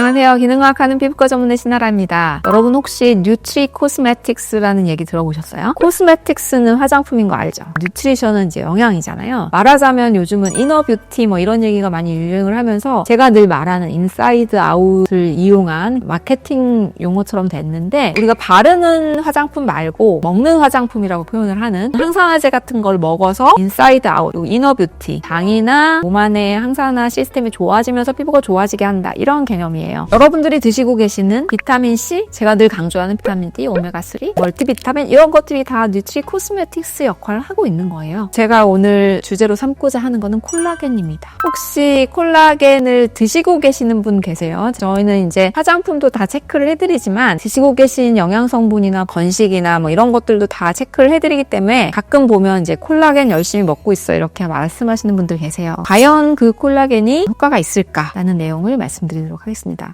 안녕하세요. 기능과학 하는 피부과 전문의 신아라입니다. 여러분 혹시 뉴트리 코스메틱스라는 얘기 들어보셨어요? 코스메틱스는 화장품인 거 알죠? 뉴트리션은 이제 영양이잖아요. 말하자면 요즘은 이너뷰티 뭐 이런 얘기가 많이 유행을 하면서 제가 늘 말하는 인사이드 아웃을 이용한 마케팅 용어처럼 됐는데, 우리가 바르는 화장품 말고 먹는 화장품이라고 표현을 하는 항산화제 같은 걸 먹어서 인사이드 아웃, 이너뷰티, 장이나 몸 안의 항산화 시스템이 좋아지면서 피부가 좋아지게 한다, 이런 개념이에요. 여러분들이 드시고 계시는 비타민C, 제가 늘 강조하는 비타민D, 오메가3, 멀티비타민, 이런 것들이 다 뉴트리 코스메틱스 역할을 하고 있는 거예요. 제가 오늘 주제로 삼고자 하는 거는 콜라겐입니다. 혹시 콜라겐을 드시고 계시는 분 계세요? 저희는 이제 화장품도 다 체크를 해드리지만 드시고 계신 영양성분이나 건식이나 뭐 이런 것들도 다 체크를 해드리기 때문에 가끔 보면 이제 콜라겐 열심히 먹고 있어 이렇게 말씀하시는 분들 계세요. 과연 그 콜라겐이 효과가 있을까라는 내용을 말씀드리도록 하겠습니다.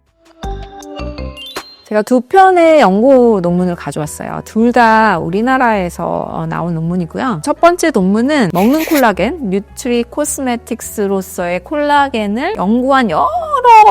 제가 두 편의 연구 논문을 가져왔어요. 둘 다 우리나라에서 나온 논문이고요. 첫 번째 논문은 먹는 콜라겐, 뉴트리 코스메틱스로서의 콜라겐을 연구한 여러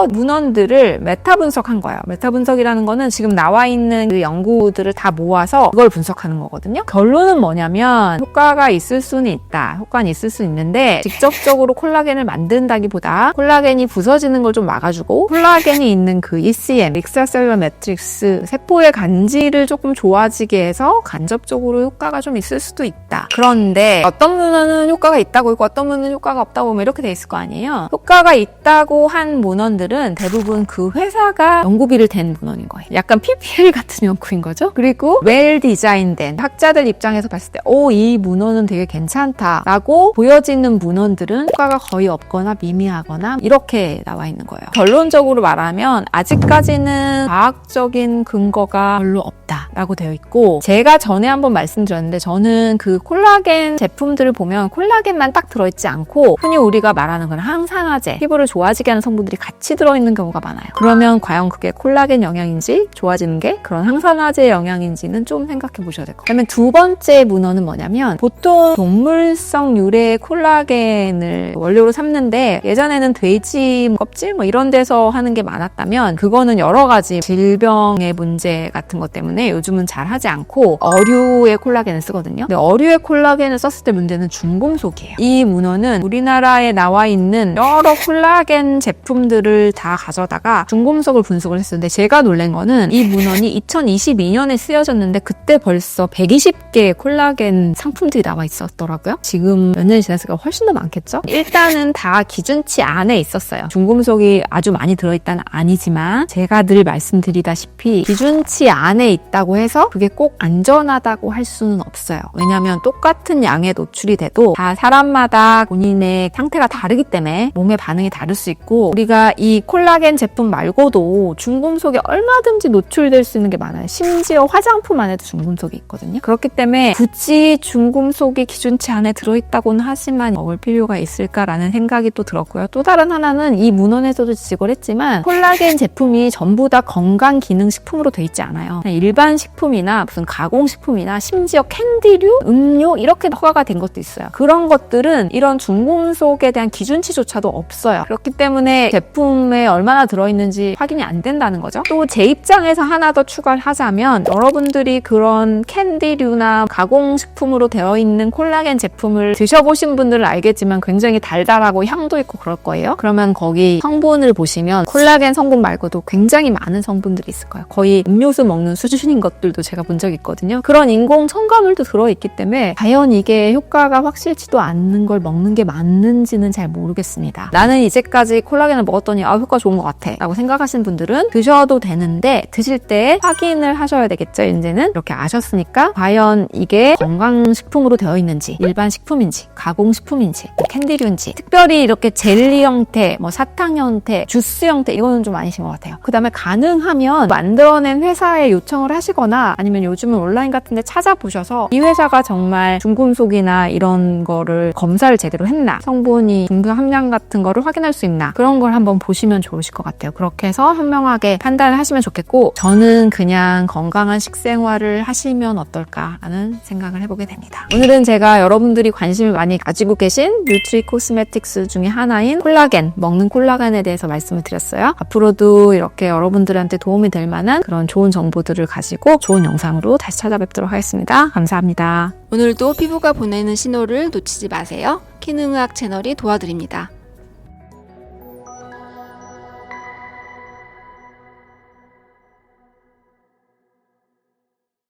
문헌들을 메타 분석한 거예요. 메타 분석이라는 거는 지금 나와 있는 그 연구들을 다 모아서 그걸 분석하는 거거든요. 결론은 뭐냐면 효과가 있을 수는 있다. 효과는 있을 수 있는데 직접적으로 콜라겐을 만든다기보다 콜라겐이 부서지는 걸 좀 막아주고 콜라겐이 있는 그 ECM, 익스트라셀룰러 매트릭스, 세포의 간질을 조금 좋아지게 해서 간접적으로 효과가 좀 있을 수도 있다. 그런데 어떤 문헌은 효과가 있다고 있고 어떤 문헌은 효과가 없다고 이렇게 돼 있을 거 아니에요. 효과가 있다고 한 문헌들은 대부분 그 회사가 연구비를 댄 문헌인 거예요. 약간 PPL 같은 연구인 거죠. 그리고 웰 디자인된 학자들 입장에서 봤을 때 이 문헌은 되게 괜찮다라고 보여지는 문헌들은 효과가 거의 없거나 미미하거나 이렇게 나와 있는 거예요. 결론적으로 말하면 아직까지는 과학적인 근거가 별로 없다라고 되어 있고, 제가 전에 한번 말씀드렸는데 저는 그 콜라겐 제품들을 보면 콜라겐만 딱 들어있지 않고 흔히 우리가 말하는 그런 항산화제, 피부를 좋아지게 하는 성분들이 같이 들어있는 경우가 많아요. 그러면 과연 그게 콜라겐 영양인지, 좋아지는 게 그런 항산화제 영양인지는 좀 생각해 보셔야 될 것 같아요. 그다음에 두 번째 문헌은 뭐냐면, 보통 동물성 유래의 콜라겐을 원료로 삼는데 예전에는 돼지 껍질 뭐 이런 데서 하는 게 많았다면 그거는 여러 가지 질병의 문제 같은 것 때문에 요즘은 잘 하지 않고 어류의 콜라겐을 쓰거든요. 근데 어류의 콜라겐을 썼을 때 문제는 중금속이에요. 이 문헌은 우리나라에 나와 있는 여러 콜라겐 제품들을 다 가져다가 중금속을 분석을 했었는데, 제가 놀란 거는 이 문헌이 2022년에 쓰여졌는데 그때 벌써 120개의 콜라겐 상품들이 나와 있었더라고요. 지금 몇 년이 지났으니까 훨씬 더 많겠죠? 일단은 다 기준치 안에 있었어요. 중금속이 아주 많이 들어있다는 아니지만 제가 늘 말씀드리다시피 기준치 안에 있다고 해서 그게 꼭 안전하다고 할 수는 없어요. 왜냐하면 똑같은 양에 노출이 돼도 다 사람마다 본인의 상태가 다르기 때문에 몸의 반응이 다를 수 있고, 우리가 이 콜라겐 제품 말고도 중금속에 얼마든지 노출될 수 있는 게 많아요. 심지어 화장품 안에도 중금속이 있거든요. 그렇기 때문에 굳이 중금속이 기준치 안에 들어있다고는 하지만 먹을 필요가 있을까라는 생각이 또 들었고요. 또 다른 하나는 이 문헌에서도 지적을 했지만 콜라겐 제품이 전부 다 건강기능식품으로 돼 있지 않아요. 일반 식품이나 무슨 가공식품이나 심지어 캔디류, 음료 이렇게 허가가 된 것도 있어요. 그런 것들은 이런 중금속에 대한 기준치조차도 없어요. 그렇기 때문에 제품에 얼마나 들어있는지 확인이 안 된다는 거죠. 또 제 입장에서 하나 더 추가를 하자면, 여러분들이 그런 캔디류나 가공식품으로 되어 있는 콜라겐 제품을 드셔보신 분들은 알겠지만 굉장히 달달하고 향도 있고 그럴 거예요. 그러면 거기 성분을 보시면 콜라겐 성분 말고도 굉장히 많은 성분들이 있을 거예요. 거의 음료수 먹는 수준인 것들도 제가 본 적이 있거든요. 그런 인공 첨가물도 들어있기 때문에 과연 이게 효과가 확실치도 않는 걸 먹는 게 맞는지는 잘 모르겠습니다. 나는 이제까지 콜라겐을 먹었더니 효과 좋은 것 같아 라고 생각하시는 분들은 드셔도 되는데, 드실 때 확인을 하셔야 되겠죠. 이제는 이렇게 아셨으니까 과연 이게 건강식품으로 되어 있는지, 일반 식품인지, 가공식품인지, 캔디류인지, 특별히 이렇게 젤리 형태, 사탕 형태, 주스 형태, 이거는 좀 아니신 것 같아요. 그 다음에 가능하면 만들어낸 회사에 요청을 하시거나, 아니면 요즘은 온라인 같은 데 찾아보셔서 이 회사가 정말 중금속이나 이런 거를 검사를 제대로 했나, 성분이 중금 함량 같은 거를 확인할 수 있나, 그런 걸 한번 보시면 보시면 좋으실 것 같아요. 그렇게 해서 현명하게 판단을 하시면 좋겠고, 저는 그냥 건강한 식생활을 하시면 어떨까 하는 생각을 해보게 됩니다. 오늘은 제가 여러분들이 관심을 많이 가지고 계신 뉴트리 코스메틱스 중에 하나인 콜라겐, 먹는 콜라겐에 대해서 말씀을 드렸어요. 앞으로도 이렇게 여러분들한테 도움이 될 만한 그런 좋은 정보들을 가지고 좋은 영상으로 다시 찾아뵙도록 하겠습니다. 감사합니다. 오늘도 피부가 보내는 신호를 놓치지 마세요. 키능의학 채널이 도와드립니다.